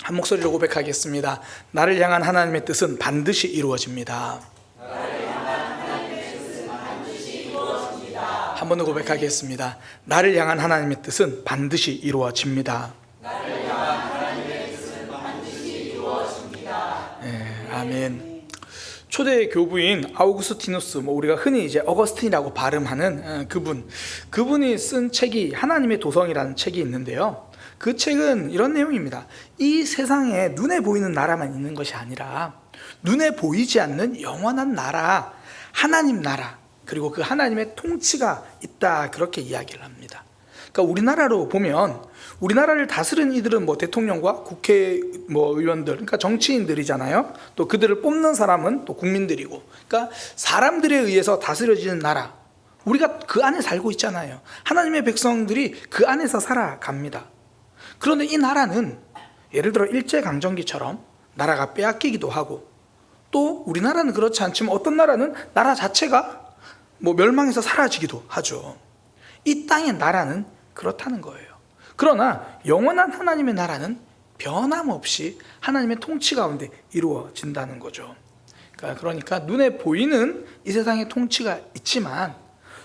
한 목소리로 고백하겠습니다. 나를 향한 하나님의 뜻은 반드시 이루어집니다. 한 번 더 고백하겠습니다. 나를 향한 하나님의 뜻은 반드시 이루어집니다. 네, 아멘. 초대 교부인 아우구스티누스, 우리가 흔히 이제 어거스틴이라고 발음하는 그분이 쓴 책이 하나님의 도성이라는 책이 있는데요. 그 책은 이런 내용입니다. 이 세상에 눈에 보이는 나라만 있는 것이 아니라 눈에 보이지 않는 영원한 나라, 하나님 나라, 그리고 그 하나님의 통치가 있다, 그렇게 이야기를 합니다. 그러니까 우리나라로 보면 우리나라를 다스리는 이들은 대통령과 국회 의원들, 그러니까 정치인들이잖아요. 또 그들을 뽑는 사람은 또 국민들이고, 그러니까 사람들에 의해서 다스려지는 나라, 우리가 그 안에 살고 있잖아요. 하나님의 백성들이 그 안에서 살아갑니다. 그런데 이 나라는 예를 들어 일제강점기처럼 나라가 빼앗기기도 하고, 또 우리나라는 그렇지 않지만 어떤 나라는 나라 자체가 멸망해서 사라지기도 하죠. 이 땅의 나라는 그렇다는 거예요. 그러나 영원한 하나님의 나라는 변함없이 하나님의 통치 가운데 이루어진다는 거죠. 그러니까 눈에 보이는 이 세상의 통치가 있지만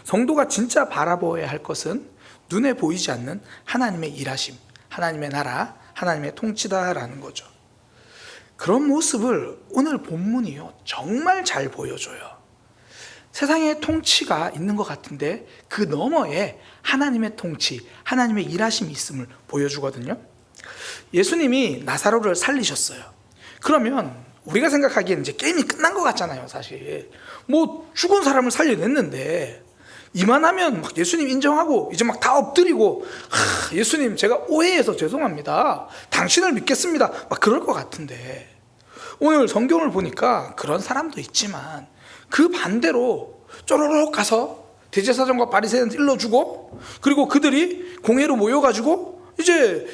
성도가 진짜 바라보아야 할 것은 눈에 보이지 않는 하나님의 일하심, 하나님의 나라, 하나님의 통치다라는 거죠. 그런 모습을 오늘 본문이요, 정말 잘 보여줘요. 세상에 통치가 있는 것 같은데 그 너머에 하나님의 통치, 하나님의 일하심이 있음을 보여주거든요. 예수님이 나사로를 살리셨어요. 그러면 우리가 생각하기에는 이제 게임이 끝난 것 같잖아요. 사실 죽은 사람을 살려냈는데 이만하면 예수님 인정하고 이제 다 엎드리고, 예수님 제가 오해해서 죄송합니다, 당신을 믿겠습니다, 그럴 것 같은데, 오늘 성경을 보니까 그런 사람도 있지만 그 반대로 쪼로록 가서 대제사장과 바리새인한테 일러주고, 그리고 그들이 공회로 모여가지고 이제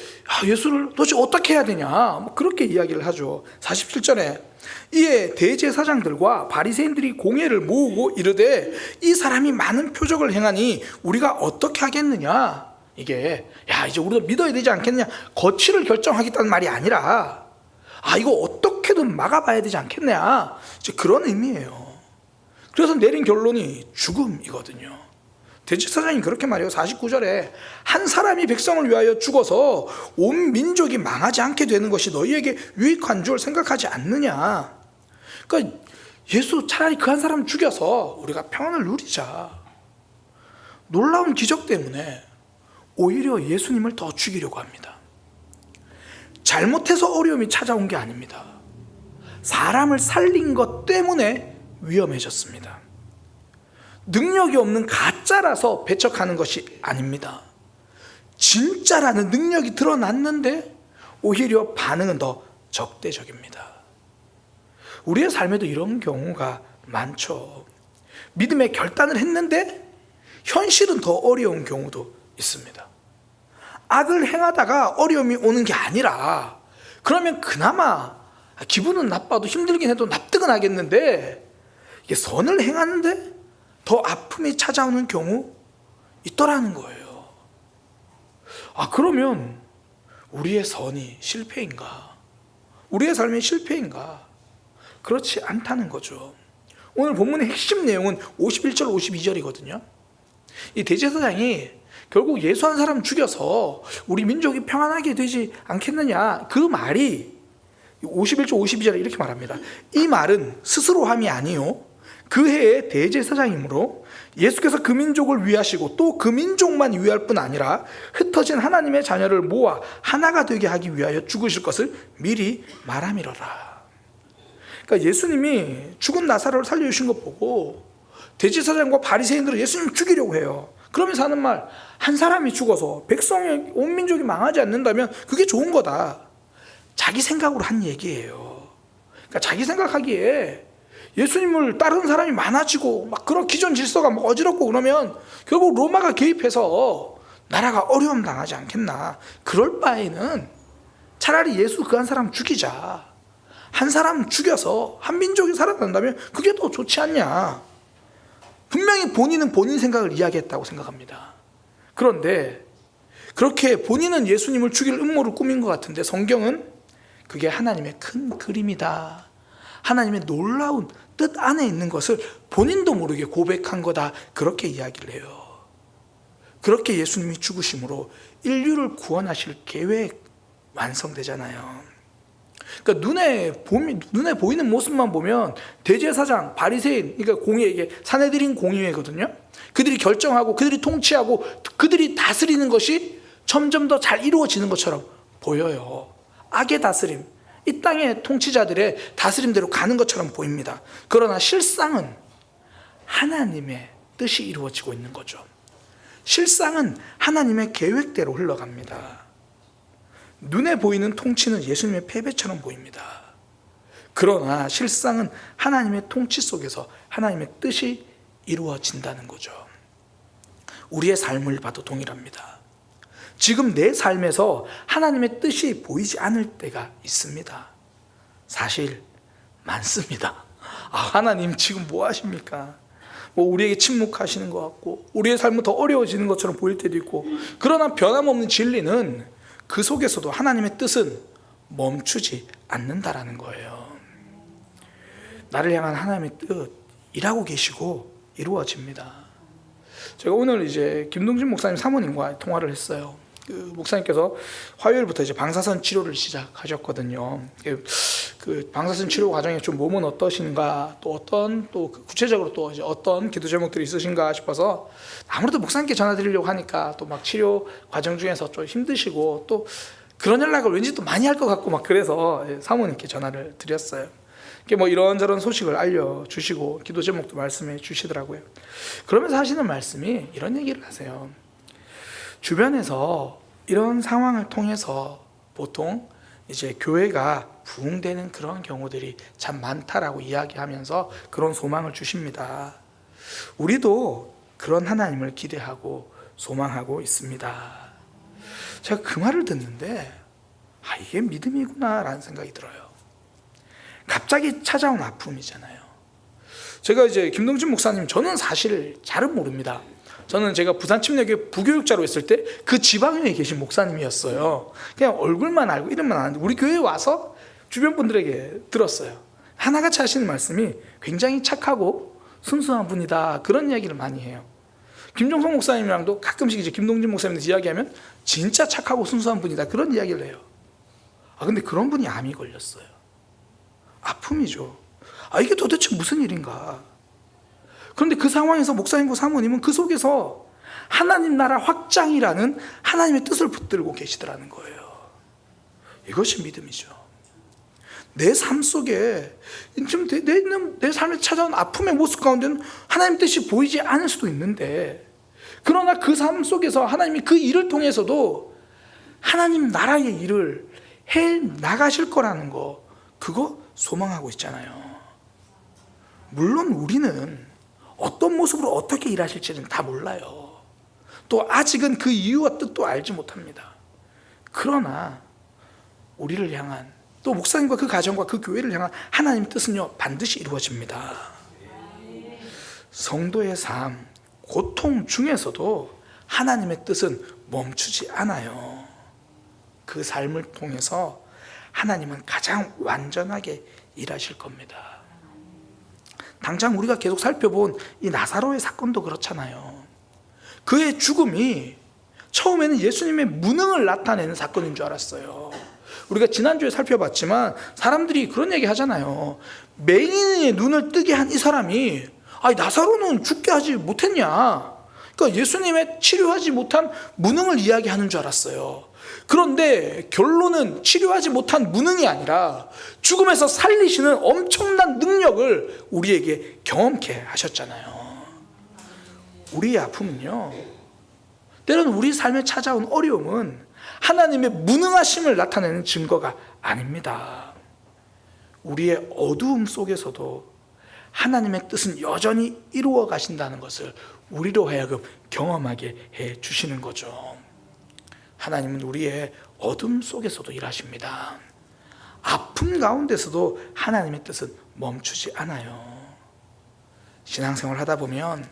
예수를 도대체 어떻게 해야 되냐, 그렇게 이야기를 하죠. 47절에 이에 대제사장들과 바리새인들이 공회를 모으고 이르되 이 사람이 많은 표적을 행하니 우리가 어떻게 하겠느냐, 이게 이제 우리도 믿어야 되지 않겠느냐, 거취를 결정하겠다는 말이 아니라 이거 어떻게든 막아봐야 되지 않겠냐, 이제 그런 의미예요. 그래서 내린 결론이 죽음이거든요. 대제사장이 그렇게 말해요. 49절에 한 사람이 백성을 위하여 죽어서 온 민족이 망하지 않게 되는 것이 너희에게 유익한 줄 생각하지 않느냐. 그러니까 예수 차라리 그 한 사람 죽여서 우리가 평안을 누리자. 놀라운 기적 때문에 오히려 예수님을 더 죽이려고 합니다. 잘못해서 어려움이 찾아온 게 아닙니다. 사람을 살린 것 때문에 위험해졌습니다. 능력이 없는 가짜라서 배척하는 것이 아닙니다. 진짜라는 능력이 드러났는데 오히려 반응은 더 적대적입니다. 우리의 삶에도 이런 경우가 많죠. 믿음의 결단을 했는데 현실은 더 어려운 경우도 있습니다. 악을 행하다가 어려움이 오는 게 아니라, 그러면 그나마 기분은 나빠도 힘들긴 해도 납득은 하겠는데, 이게 선을 행하는데 더 아픔이 찾아오는 경우 있더라는 거예요. 그러면 우리의 선이 실패인가? 우리의 삶이 실패인가? 그렇지 않다는 거죠. 오늘 본문의 핵심 내용은 51절 52절이거든요 이 대제사장이 결국 예수 한 사람 죽여서 우리 민족이 평안하게 되지 않겠느냐, 그 말이 51절 52절에 이렇게 말합니다. 이 말은 스스로 함이 아니요 그 해의 대제사장이므로 예수께서 그 민족을 위하시고 또 그 민족만 위할 뿐 아니라 흩어진 하나님의 자녀를 모아 하나가 되게 하기 위하여 죽으실 것을 미리 말함이로라. 그러니까 예수님이 죽은 나사로를 살려주신 것 보고 대제사장과 바리새인들은 예수님 죽이려고 해요. 그러면서 하는 말, 한 사람이 죽어서 백성의 온 민족이 망하지 않는다면 그게 좋은 거다. 자기 생각으로 한 얘기예요. 그러니까 자기 생각하기에 예수님을 따르는 사람이 많아지고 그런 기존 질서가 어지럽고 그러면 결국 로마가 개입해서 나라가 어려움 당하지 않겠나. 그럴 바에는 차라리 예수 그 한 사람 죽이자. 한 사람 죽여서 한 민족이 살아난다면 그게 더 좋지 않냐. 분명히 본인은 본인 생각을 이야기했다고 생각합니다. 그런데 그렇게 본인은 예수님을 죽일 음모를 꾸민 것 같은데 성경은 그게 하나님의 큰 그림이다. 하나님의 놀라운 뜻 안에 있는 것을 본인도 모르게 고백한 거다. 그렇게 이야기를 해요. 그렇게 예수님이 죽으심으로 인류를 구원하실 계획 완성되잖아요. 그러니까 눈에 보이는 모습만 보면 대제사장, 바리새인, 그러니까 공의회계, 사내들인 공의회거든요. 그들이 결정하고 그들이 통치하고 그들이 다스리는 것이 점점 더 잘 이루어지는 것처럼 보여요. 악의 다스림, 이 땅의 통치자들의 다스림대로 가는 것처럼 보입니다. 그러나 실상은 하나님의 뜻이 이루어지고 있는 거죠. 실상은 하나님의 계획대로 흘러갑니다. 눈에 보이는 통치는 예수님의 패배처럼 보입니다. 그러나 실상은 하나님의 통치 속에서 하나님의 뜻이 이루어진다는 거죠. 우리의 삶을 봐도 동일합니다. 지금 내 삶에서 하나님의 뜻이 보이지 않을 때가 있습니다. 사실 많습니다. 하나님 지금 뭐 하십니까? 우리에게 침묵하시는 것 같고 우리의 삶은 더 어려워지는 것처럼 보일 때도 있고, 그러나 변함없는 진리는 그 속에서도 하나님의 뜻은 멈추지 않는다라는 거예요. 나를 향한 하나님의 뜻 일하고 계시고 이루어집니다. 제가 오늘 이제 김동진 목사님 사모님과 통화를 했어요. 그 목사님께서 화요일부터 이제 방사선 치료를 시작하셨거든요. 그 방사선 치료 과정에 좀 몸은 어떠신가, 또 구체적으로 또 이제 어떤 기도 제목들이 있으신가 싶어서 아무래도 목사님께 전화드리려고 하니까 또 막 치료 과정 중에서 좀 힘드시고 또 그런 연락을 왠지 또 많이 할 것 같고 막 그래서 사모님께 전화를 드렸어요. 뭐 이런저런 소식을 알려주시고 기도 제목도 말씀해 주시더라고요. 그러면서 하시는 말씀이 이런 얘기를 하세요. 주변에서 이런 상황을 통해서 보통 이제 교회가 부흥되는 그런 경우들이 참 많다라고 이야기하면서 그런 소망을 주십니다. 우리도 그런 하나님을 기대하고 소망하고 있습니다. 제가 그 말을 듣는데 이게 믿음이구나 라는 생각이 들어요. 갑자기 찾아온 아픔이잖아요. 제가 이제 김동진 목사님, 저는 사실 잘은 모릅니다. 저는 제가 부산침례교회 부교육자로 있을 때 그 지방에 계신 목사님이었어요. 그냥 얼굴만 알고 이름만 아는데 우리 교회에 와서 주변 분들에게 들었어요. 하나같이 하시는 말씀이 굉장히 착하고 순수한 분이다, 그런 이야기를 많이 해요. 김종성 목사님이랑도 가끔씩 이제 김동진 목사님한테 이야기하면 진짜 착하고 순수한 분이다, 그런 이야기를 해요. 근데 그런 분이 암이 걸렸어요. 아픔이죠. 이게 도대체 무슨 일인가. 그런데 그 상황에서 목사님과 사모님은 그 속에서 하나님 나라 확장이라는 하나님의 뜻을 붙들고 계시더라는 거예요. 이것이 믿음이죠. 내 삶 속에 지금 내 삶에 찾아온 아픔의 모습 가운데는 하나님 뜻이 보이지 않을 수도 있는데, 그러나 그 삶 속에서 하나님이 그 일을 통해서도 하나님 나라의 일을 해 나가실 거라는 거, 그거 소망하고 있잖아요. 물론 우리는 어떤 모습으로 어떻게 일하실지는 다 몰라요. 또 아직은 그 이유와 뜻도 알지 못합니다. 그러나 우리를 향한, 또 목사님과 그 가정과 그 교회를 향한 하나님의 뜻은요, 반드시 이루어집니다. 성도의 삶, 고통 중에서도 하나님의 뜻은 멈추지 않아요. 그 삶을 통해서 하나님은 가장 완전하게 일하실 겁니다. 당장 우리가 계속 살펴본 이 나사로의 사건도 그렇잖아요. 그의 죽음이 처음에는 예수님의 무능을 나타내는 사건인 줄 알았어요. 우리가 지난주에 살펴봤지만 사람들이 그런 얘기 하잖아요. 맹인의 눈을 뜨게 한 이 사람이 나사로는 죽게 하지 못했냐, 그러니까 예수님의 치료하지 못한 무능을 이야기하는 줄 알았어요. 그런데 결론은 치료하지 못한 무능이 아니라 죽음에서 살리시는 엄청난 능력을 우리에게 경험케 하셨잖아요. 우리의 아픔은요, 때로는 우리 삶에 찾아온 어려움은 하나님의 무능하심을 나타내는 증거가 아닙니다. 우리의 어두움 속에서도 하나님의 뜻은 여전히 이루어 가신다는 것을 우리로 하여금 경험하게 해 주시는 거죠. 하나님은 우리의 어둠 속에서도 일하십니다. 아픔 가운데서도 하나님의 뜻은 멈추지 않아요. 신앙생활 하다 보면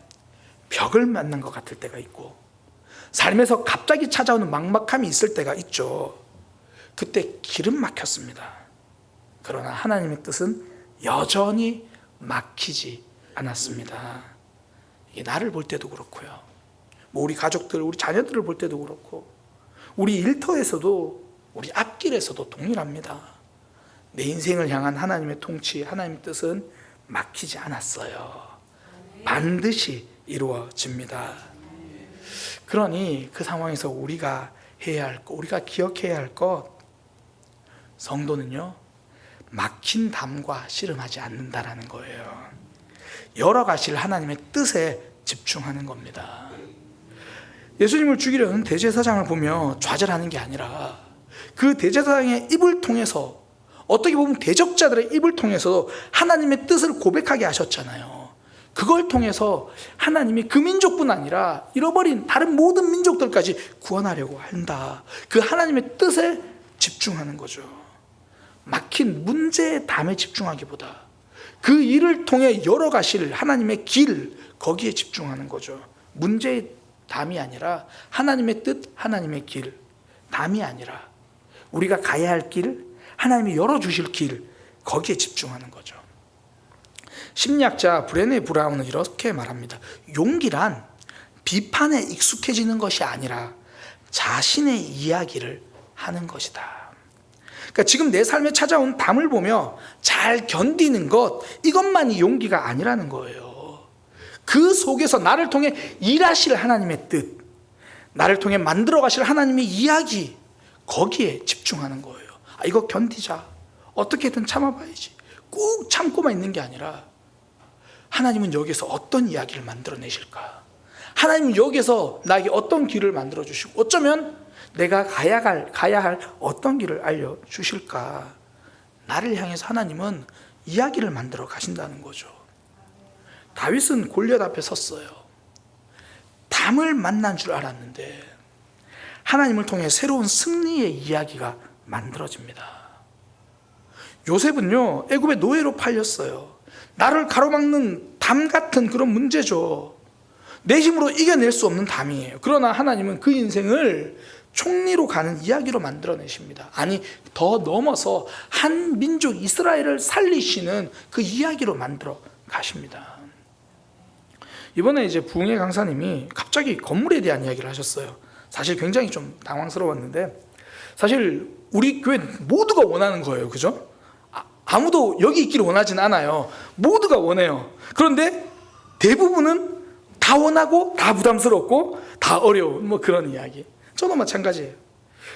벽을 만난 것 같을 때가 있고, 삶에서 갑자기 찾아오는 막막함이 있을 때가 있죠. 그때 기름 막혔습니다. 그러나 하나님의 뜻은 여전히 막히지 않았습니다. 이게 나를 볼 때도 그렇고요, 뭐 우리 가족들, 우리 자녀들을 볼 때도 그렇고, 우리 일터에서도, 우리 앞길에서도 동일합니다. 내 인생을 향한 하나님의 통치, 하나님의 뜻은 막히지 않았어요. 반드시 이루어집니다. 그러니 그 상황에서 우리가 해야 할 것, 우리가 기억해야 할 것, 성도는요, 막힌 담과 씨름하지 않는다라는 거예요. 열어가실 하나님의 뜻에 집중하는 겁니다. 예수님을 죽이려는 대제사장을 보며 좌절하는 게 아니라 그 대제사장의 입을 통해서, 어떻게 보면 대적자들의 입을 통해서 하나님의 뜻을 고백하게 하셨잖아요. 그걸 통해서 하나님이 그 민족뿐 아니라 잃어버린 다른 모든 민족들까지 구원하려고 한다. 그 하나님의 뜻에 집중하는 거죠. 막힌 문제의 담에 집중하기보다 그 일을 통해 열어가실 하나님의 길, 거기에 집중하는 거죠. 문제의 담이 아니라 하나님의 뜻, 하나님의 길, 담이 아니라 우리가 가야 할 길, 하나님이 열어주실 길, 거기에 집중하는 거죠. 심리학자 브레네 브라운은 이렇게 말합니다. 용기란 비판에 익숙해지는 것이 아니라 자신의 이야기를 하는 것이다. 그러니까 지금 내 삶에 찾아온 담을 보며 잘 견디는 것, 이것만이 용기가 아니라는 거예요. 그 속에서 나를 통해 일하실 하나님의 뜻, 나를 통해 만들어 가실 하나님의 이야기, 거기에 집중하는 거예요. 이거 견디자, 어떻게든 참아봐야지, 꾹 참고만 있는 게 아니라 하나님은 여기서 어떤 이야기를 만들어내실까? 하나님은 여기서 나에게 어떤 길을 만들어 주시고, 어쩌면 내가 가야 할 어떤 길을 알려주실까? 나를 향해서 하나님은 이야기를 만들어 가신다는 거죠. 다윗은 골리앗 앞에 섰어요. 담을 만난 줄 알았는데 하나님을 통해 새로운 승리의 이야기가 만들어집니다. 요셉은요, 애굽의 노예로 팔렸어요. 나를 가로막는 담 같은 그런 문제죠. 내 힘으로 이겨낼 수 없는 담이에요. 그러나 하나님은 그 인생을 총리로 가는 이야기로 만들어내십니다. 아니, 더 넘어서 한 민족 이스라엘을 살리시는 그 이야기로 만들어 가십니다. 이번에 이제 부흥회 강사님이 갑자기 건물에 대한 이야기를 하셨어요. 사실 굉장히 좀 당황스러웠는데, 사실 우리 교회 모두가 원하는 거예요. 그죠? 아무도 여기 있기를 원하진 않아요. 모두가 원해요. 그런데 대부분은 다 원하고 다 부담스럽고 다 어려운 뭐 그런 이야기. 저도 마찬가지예요.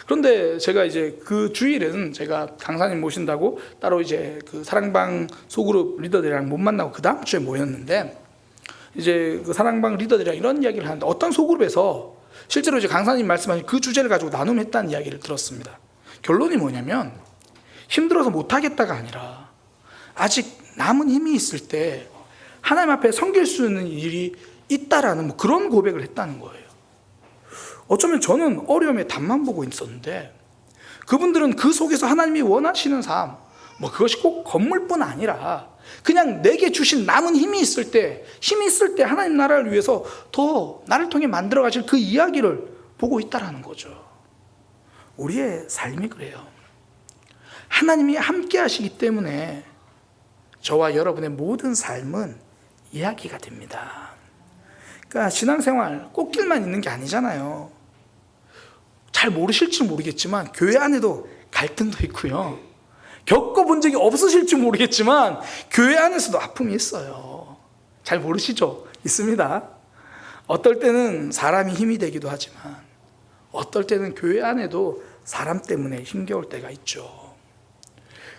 그런데 제가 이제 그 주일은 제가 강사님 모신다고 따로 이제 그 사랑방 소그룹 리더들이랑 못 만나고 그 다음 주에 모였는데, 이제 그 사랑방 리더들이랑 이런 이야기를 하는데, 어떤 소그룹에서 실제로 이제 강사님 말씀하신 그 주제를 가지고 나눔했다는 이야기를 들었습니다. 결론이 뭐냐면, 힘들어서 못하겠다가 아니라 아직 남은 힘이 있을 때 하나님 앞에 섬길 수 있는 일이 있다라는 뭐 그런 고백을 했다는 거예요. 어쩌면 저는 어려움의 답만 보고 있었는데, 그분들은 그 속에서 하나님이 원하시는 삶, 뭐 그것이 꼭 건물뿐 아니라 그냥 내게 주신 남은 힘이 있을 때, 하나님 나라를 위해서 더 나를 통해 만들어 가실 그 이야기를 보고 있다라는 거죠. 우리의 삶이 그래요. 하나님이 함께 하시기 때문에 저와 여러분의 모든 삶은 이야기가 됩니다. 그러니까 신앙생활 꽃길만 있는 게 아니잖아요. 잘 모르실지 모르겠지만 교회 안에도 갈등도 있고요. 겪어본 적이 없으실지 모르겠지만 교회 안에서도 아픔이 있어요. 잘 모르시죠? 있습니다. 어떨 때는 사람이 힘이 되기도 하지만 어떨 때는 교회 안에도 사람 때문에 힘겨울 때가 있죠.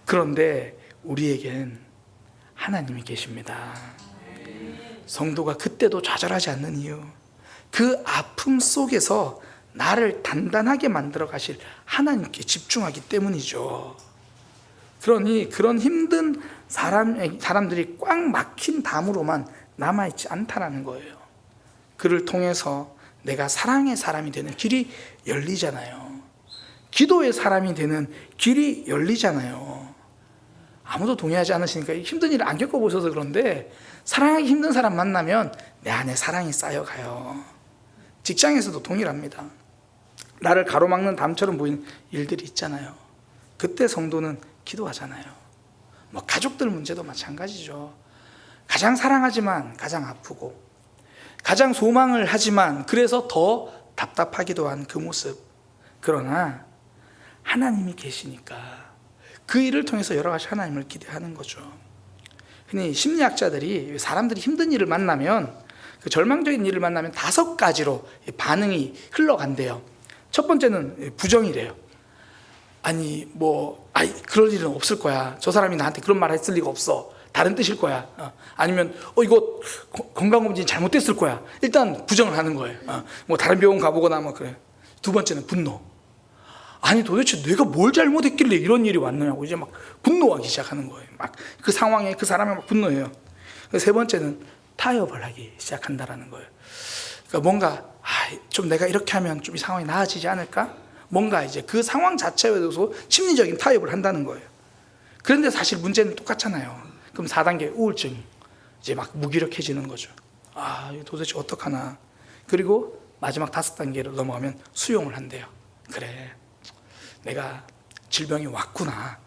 그런데 우리에겐 하나님이 계십니다. 성도가 그때도 좌절하지 않는 이유, 그 아픔 속에서 나를 단단하게 만들어 가실 하나님께 집중하기 때문이죠. 그러니 그런 힘든 사람들이 꽉 막힌 담으로만 남아있지 않다라는 거예요. 그를 통해서 내가 사랑의 사람이 되는 길이 열리잖아요. 기도의 사람이 되는 길이 열리잖아요. 아무도 동의하지 않으시니까 힘든 일을 안 겪어보셔서 그런데, 사랑하기 힘든 사람 만나면 내 안에 사랑이 쌓여가요. 직장에서도 동일합니다. 나를 가로막는 담처럼 보이는 일들이 있잖아요. 그때 성도는 기도하잖아요. 뭐 가족들 문제도 마찬가지죠. 가장 사랑하지만 가장 아프고, 가장 소망을 하지만 그래서 더 답답하기도 한 그 모습. 그러나 하나님이 계시니까 그 일을 통해서 여러 가지 하나님을 기대하는 거죠. 흔히 심리학자들이 사람들이 힘든 일을 만나면, 그 절망적인 일을 만나면 5가지로 반응이 흘러간대요. 첫 번째는 부정이래요. 아니 그럴 일은 없을 거야. 저 사람이 나한테 그런 말 했을 리가 없어. 다른 뜻일 거야. 아니면 이거 건강검진 잘못됐을 거야. 일단 부정을 하는 거예요. 뭐 다른 병원 가보거나 뭐 그래. 두 번째는 분노. 아니 도대체 내가 뭘 잘못했길래 이런 일이 왔느냐고 이제 막 분노하기 시작하는 거예요. 막 그 상황에 그 사람이 막 분노해요. 세 번째는 타협을 하기 시작한다라는 거예요. 그러니까 뭔가 좀 내가 이렇게 하면 좀 이 상황이 나아지지 않을까? 뭔가 이제 그 상황 자체에 대해서 심리적인 타협을 한다는 거예요. 그런데 사실 문제는 똑같잖아요. 그럼 4단계 우울증, 이제 막 무기력해지는 거죠. 이거 도대체 어떡하나. 그리고 마지막 5단계로 넘어가면 수용을 한대요. 그래, 내가 질병이 왔구나.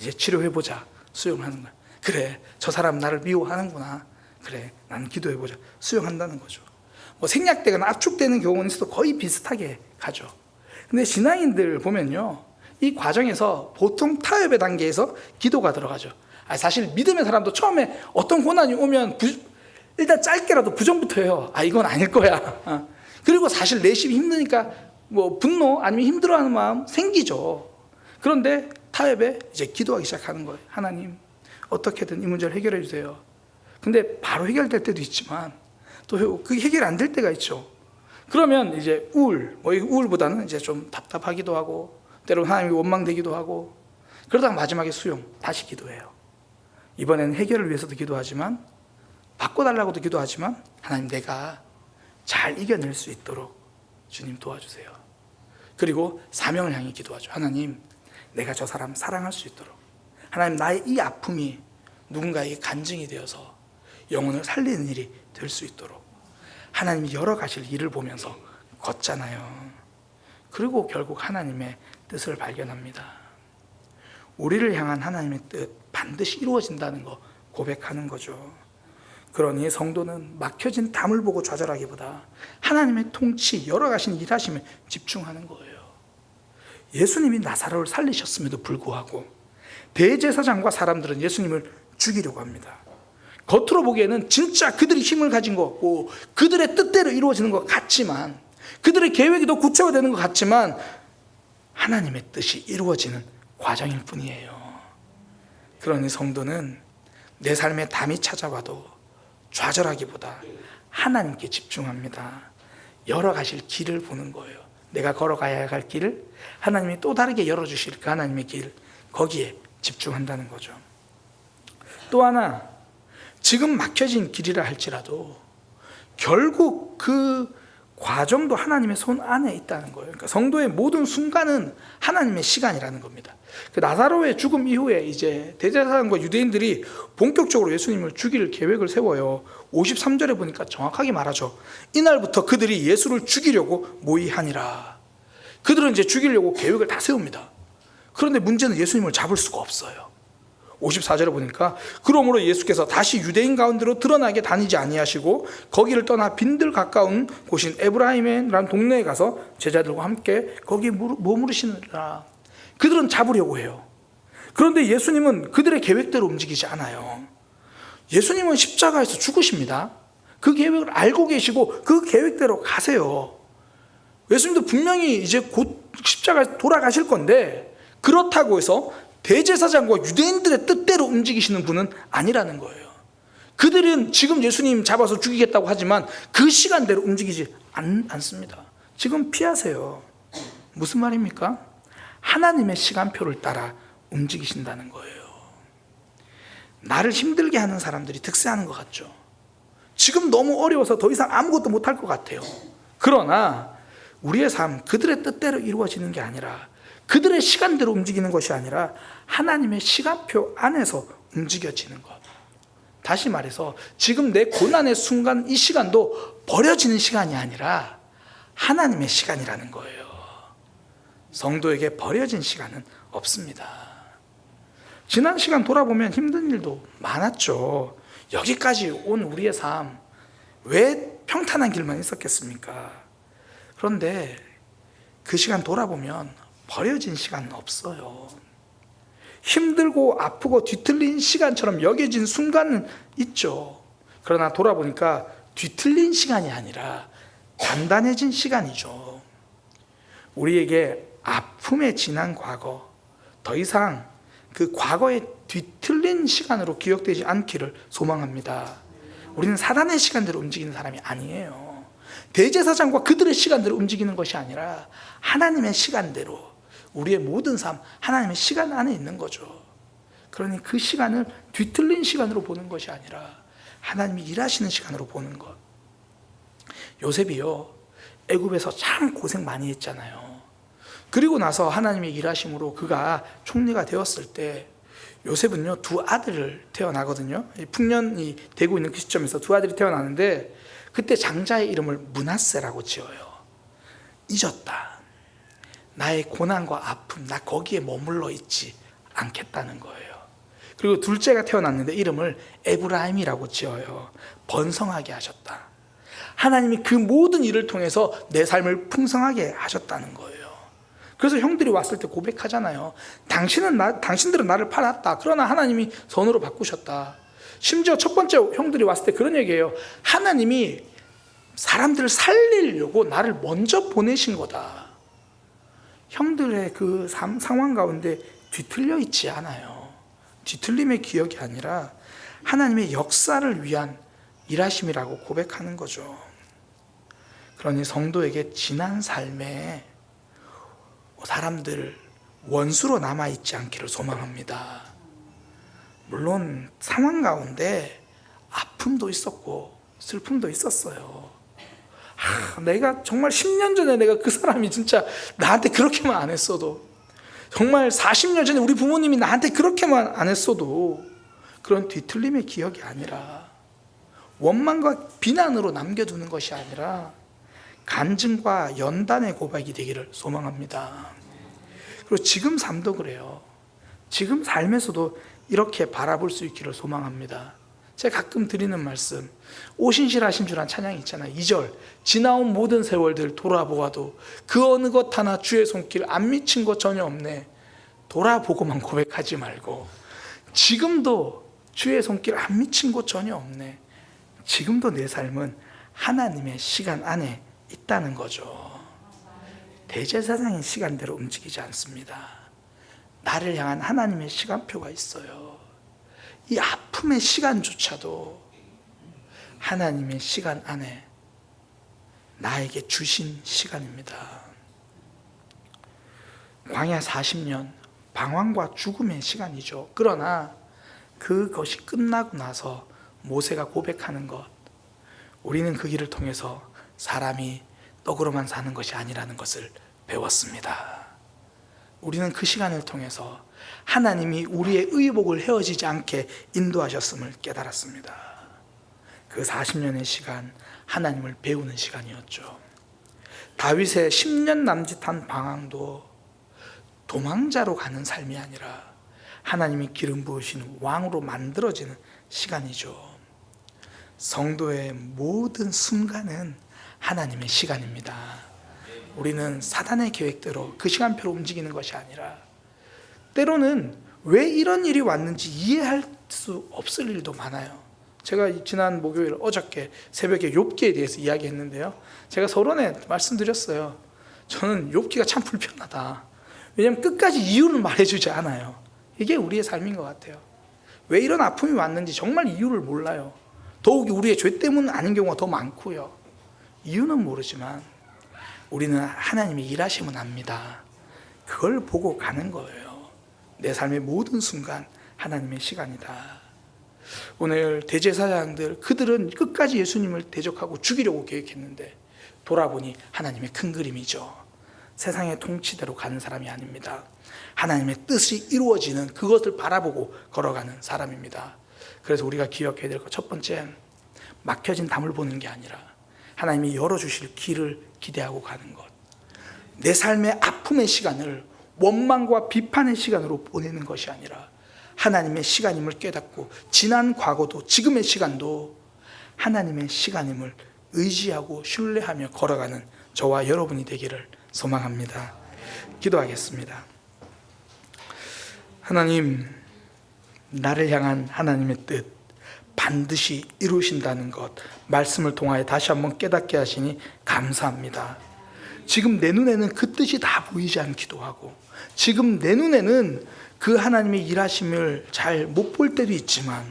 이제 치료해보자. 수용하는 거야. 그래, 저 사람 나를 미워하는구나. 그래, 나는 기도해보자. 수용한다는 거죠. 뭐 생략되거나 압축되는 경우는 있어도 거의 비슷하게 가죠. 근데 신앙인들 보면요, 이 과정에서 보통 타협의 단계에서 기도가 들어가죠. 사실 믿음의 사람도 처음에 어떤 고난이 오면 일단 짧게라도 부정부터 해요. 이건 아닐 거야. 그리고 사실 내심이 힘드니까 뭐 분노 아니면 힘들어하는 마음 생기죠. 그런데 타협에 이제 기도하기 시작하는 거예요. 하나님, 어떻게든 이 문제를 해결해 주세요. 근데 바로 해결될 때도 있지만 또 그게 해결 안 될 때가 있죠. 그러면 이제 우울보다는 이제 좀 답답하기도 하고, 때로는 하나님이 원망되기도 하고, 그러다가 마지막에 수용, 다시 기도해요. 이번에는 해결을 위해서도 기도하지만, 바꿔달라고도 기도하지만, 하나님, 내가 잘 이겨낼 수 있도록 주님 도와주세요. 그리고 사명을 향해 기도하죠. 하나님, 내가 저 사람 사랑할 수 있도록, 하나님, 나의 이 아픔이 누군가에게 간증이 되어서 영혼을 살리는 일이 될 수 있도록 하나님이 열어가실 일을 보면서 걷잖아요. 그리고 결국 하나님의 뜻을 발견합니다. 우리를 향한 하나님의 뜻 반드시 이루어진다는 거 고백하는 거죠. 그러니 성도는 막혀진 담을 보고 좌절하기보다 하나님의 통치, 열어가신 일하심에 집중하는 거예요. 예수님이 나사로를 살리셨음에도 불구하고 대제사장과 사람들은 예수님을 죽이려고 합니다. 겉으로 보기에는 진짜 그들이 힘을 가진 것 같고 그들의 뜻대로 이루어지는 것 같지만, 그들의 계획이 더 구체화되는 것 같지만 하나님의 뜻이 이루어지는 과정일 뿐이에요. 그러니 성도는 내 삶에 담이 찾아와도 좌절하기보다 하나님께 집중합니다. 열어가실 길을 보는 거예요. 내가 걸어가야 할 길을 하나님이 또 다르게 열어주실 그 하나님의 길, 거기에 집중한다는 거죠. 또 하나, 지금 막혀진 길이라 할지라도 결국 그 과정도 하나님의 손 안에 있다는 거예요. 그러니까 성도의 모든 순간은 하나님의 시간이라는 겁니다. 그 나사로의 죽음 이후에 이제 대제사장과 유대인들이 본격적으로 예수님을 죽일 계획을 세워요. 53절에 보니까 정확하게 말하죠. 이날부터 그들이 예수를 죽이려고 모의하니라. 그들은 이제 죽이려고 계획을 다 세웁니다. 그런데 문제는 예수님을 잡을 수가 없어요. 54절에 보니까 그러므로 예수께서 다시 유대인 가운데로 드러나게 다니지 아니하시고 거기를 떠나 빈들 가까운 곳인 에브라임이라는 동네에 가서 제자들과 함께 거기에 머무르시느라. 그들은 잡으려고 해요. 그런데 예수님은 그들의 계획대로 움직이지 않아요. 예수님은 십자가에서 죽으십니다. 그 계획을 알고 계시고 그 계획대로 가세요. 예수님도 분명히 이제 곧 십자가에 돌아가실 건데, 그렇다고 해서 대제사장과 유대인들의 뜻대로 움직이시는 분은 아니라는 거예요. 그들은 지금 예수님 잡아서 죽이겠다고 하지만 그 시간대로 움직이지 않습니다. 지금 피하세요. 무슨 말입니까? 하나님의 시간표를 따라 움직이신다는 거예요. 나를 힘들게 하는 사람들이 득세하는 것 같죠. 지금 너무 어려워서 더 이상 아무것도 못할 것 같아요. 그러나 우리의 삶, 그들의 뜻대로 이루어지는 게 아니라, 그들의 시간대로 움직이는 것이 아니라 하나님의 시간표 안에서 움직여지는 것. 다시 말해서 지금 내 고난의 순간, 이 시간도 버려지는 시간이 아니라 하나님의 시간이라는 거예요. 성도에게 버려진 시간은 없습니다. 지난 시간 돌아보면 힘든 일도 많았죠. 여기까지 온 우리의 삶, 왜 평탄한 길만 있었겠습니까? 그런데 그 시간 돌아보면 버려진 시간은 없어요. 힘들고 아프고 뒤틀린 시간처럼 여겨진 순간은 있죠. 그러나 돌아보니까 뒤틀린 시간이 아니라 단단해진 시간이죠. 우리에게 아픔에 지난 과거, 더 이상 그 과거의 뒤틀린 시간으로 기억되지 않기를 소망합니다. 우리는 사단의 시간대로 움직이는 사람이 아니에요. 대제사장과 그들의 시간대로 움직이는 것이 아니라 하나님의 시간대로, 우리의 모든 삶 하나님의 시간 안에 있는 거죠. 그러니 그 시간을 뒤틀린 시간으로 보는 것이 아니라 하나님이 일하시는 시간으로 보는 것. 요셉이요, 애굽에서 참 고생 많이 했잖아요. 그리고 나서 하나님의 일하심으로 그가 총리가 되었을 때 요셉은요, 두 아들을 태어나거든요. 풍년이 되고 있는 그 시점에서 두 아들이 태어나는데 그때 장자의 이름을 므낫세라고 지어요. 잊었다. 나의 고난과 아픔, 나 거기에 머물러 있지 않겠다는 거예요. 그리고 둘째가 태어났는데 이름을 에브라임이라고 지어요. 번성하게 하셨다. 하나님이 그 모든 일을 통해서 내 삶을 풍성하게 하셨다는 거예요. 그래서 형들이 왔을 때 고백하잖아요. 당신들은 나를 팔았다. 그러나 하나님이 선으로 바꾸셨다. 심지어 첫 번째 형들이 왔을 때 그런 얘기예요. 하나님이 사람들을 살리려고 나를 먼저 보내신 거다. 형들의 그 상황 가운데 뒤틀려 있지 않아요. 뒤틀림의 기억이 아니라 하나님의 역사를 위한 일하심이라고 고백하는 거죠. 그러니 성도에게 지난 삶에 사람들 원수로 남아있지 않기를 소망합니다. 물론 상황 가운데 아픔도 있었고 슬픔도 있었어요. 내가 정말 10년 전에 내가 그 사람이 진짜 나한테 그렇게만 안 했어도, 정말 40년 전에 우리 부모님이 나한테 그렇게만 안 했어도, 그런 뒤틀림의 기억이 아니라 원망과 비난으로 남겨두는 것이 아니라 간증과 연단의 고백이 되기를 소망합니다. 그리고 지금 삶도 그래요. 지금 삶에서도 이렇게 바라볼 수 있기를 소망합니다. 제가 가끔 드리는 말씀, 오신실하신 주란 찬양이 있잖아요. 2절, 지나온 모든 세월들 돌아보아도 그 어느 것 하나 주의 손길 안 미친 것 전혀 없네. 돌아보고만 고백하지 말고 지금도 주의 손길 안 미친 것 전혀 없네. 지금도 내 삶은 하나님의 시간 안에 있다는 거죠. 대제사장의 시간대로 움직이지 않습니다. 나를 향한 하나님의 시간표가 있어요. 이 아픔의 시간조차도 하나님의 시간 안에 나에게 주신 시간입니다. 광야 40년 방황과 죽음의 시간이죠. 그러나 그것이 끝나고 나서 모세가 고백하는 것, 우리는 그 길을 통해서 사람이 떡으로만 사는 것이 아니라는 것을 배웠습니다. 우리는 그 시간을 통해서 하나님이 우리의 의복을 헤어지지 않게 인도하셨음을 깨달았습니다. 그 40년의 시간, 하나님을 배우는 시간이었죠. 다윗의 10년 남짓한 방황도 도망자로 가는 삶이 아니라 하나님이 기름 부으신 왕으로 만들어지는 시간이죠. 성도의 모든 순간은 하나님의 시간입니다. 우리는 사단의 계획대로 그 시간표로 움직이는 것이 아니라, 때로는 왜 이런 일이 왔는지 이해할 수 없을 일도 많아요. 제가 지난 목요일 어저께 새벽에 욥기에 대해서 이야기했는데요, 제가 서론에 말씀드렸어요. 저는 욥기가 참 불편하다. 왜냐하면 끝까지 이유를 말해주지 않아요. 이게 우리의 삶인 것 같아요. 왜 이런 아픔이 왔는지 정말 이유를 몰라요. 더욱이 우리의 죄 때문 아닌 경우가 더 많고요. 이유는 모르지만 우리는 하나님의 일하심은 압니다. 그걸 보고 가는 거예요. 내 삶의 모든 순간 하나님의 시간이다. 오늘 대제사장들, 그들은 끝까지 예수님을 대적하고 죽이려고 계획했는데 돌아보니 하나님의 큰 그림이죠. 세상의 통치대로 가는 사람이 아닙니다. 하나님의 뜻이 이루어지는 그것을 바라보고 걸어가는 사람입니다. 그래서 우리가 기억해야 될 것, 첫 번째, 막혀진 담을 보는 게 아니라 하나님이 열어주실 길을 기대하고 가는 것. 내 삶의 아픔의 시간을 원망과 비판의 시간으로 보내는 것이 아니라 하나님의 시간임을 깨닫고 지난 과거도 지금의 시간도 하나님의 시간임을 의지하고 신뢰하며 걸어가는 저와 여러분이 되기를 소망합니다. 기도하겠습니다. 하나님, 나를 향한 하나님의 뜻 반드시 이루신다는 것 말씀을 통하여 다시 한번 깨닫게 하시니 감사합니다. 지금 내 눈에는 그 뜻이 다 보이지 않기도 하고, 지금 내 눈에는 그 하나님의 일하심을 잘 못 볼 때도 있지만,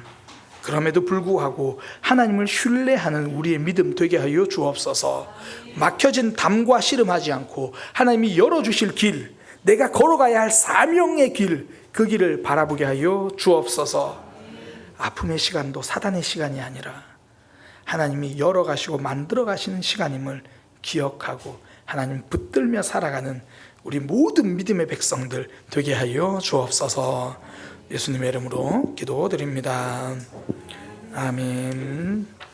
그럼에도 불구하고 하나님을 신뢰하는 우리의 믿음 되게 하여 주옵소서. 막혀진 담과 씨름하지 않고 하나님이 열어주실 길, 내가 걸어가야 할 사명의 길, 그 길을 바라보게 하여 주옵소서. 아픔의 시간도 사단의 시간이 아니라 하나님이 열어가시고 만들어가시는 시간임을 기억하고 하나님 붙들며 살아가는 우리 모든 믿음의 백성들 되게 하여 주옵소서. 예수님의 이름으로 기도드립니다. 아멘.